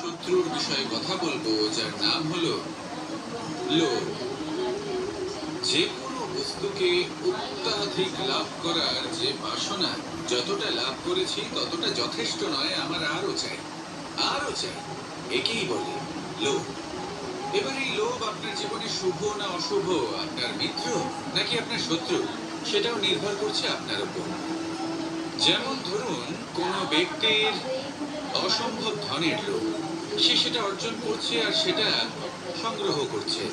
শত্রুর বিষয়ে কথা বলবো, যার নাম হলো লোভ। যে কোনো বস্তুকে অত্যাধিক লাভ করার যে বাসনা, যতটা লাভ করেছি ততটা যথেষ্ট নয়, আমার আরো চাই, আরো চাই। একেই বলে লোভ। এবার এই লোভ আপনার জীবনে শুভ না অশুভ, আপনার মিত্র নাকি আপনার শত্রু, সেটাও নির্ভর করছে আপনার উপর। যেমন ধরুন, কোনো ব্যক্তির অসম্ভব ধনের লোভ, সে সেটা অর্জন করছে আর সেটা সংগ্রহ করছে,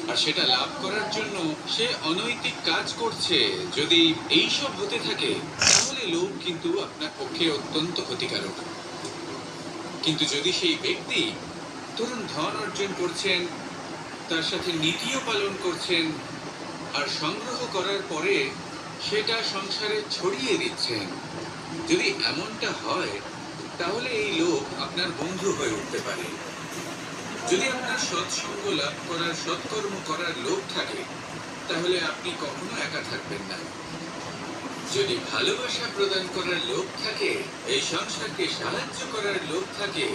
আর সেটা লাভ করার জন্য সে অনৈতিক কাজ করছে। যদি এইসব হতে থাকে, তাহলে লোভ কিন্তু আপনার পক্ষে অত্যন্ত ক্ষতিকারক। কিন্তু যদি সেই ব্যক্তি ধরুন ধন অর্জন করছেন, তার সাথে নীতিও পালন করছেন, আর সংগ্রহ করার পরে সেটা সংসারে ছড়িয়ে দিচ্ছেন, যদি এমনটা হয়, তাহলে এই লোভ আপনার বন্ধু হয়ে উঠতে পারে। যদি আপনার সৎসঙ্গ লাভ করার, সৎকর্ম করার লোভ থাকে, তাহলে আপনি কখনো একা থাকবেন না। যদি ভালোবাসা প্রদান করার লোভ থাকে, এই সংসারকে সাহায্য করার লোভ থাকে,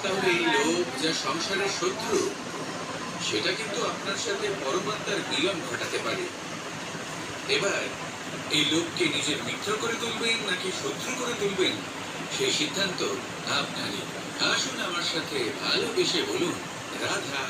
তাহলে এই লোভ যা সংসারের শত্রু, সেটা কিন্তু আপনার সাথে পরমাত্মার মিলন ঘটাতে পারে। এবার এই লোভকে নিজের মিত্র করে তুলবেন নাকি শত্রু করে তুলবেন, সেই সিদ্ধান্ত আপনারই। আসুন আমার সাথে ভালোবেসে বলুন, রাধা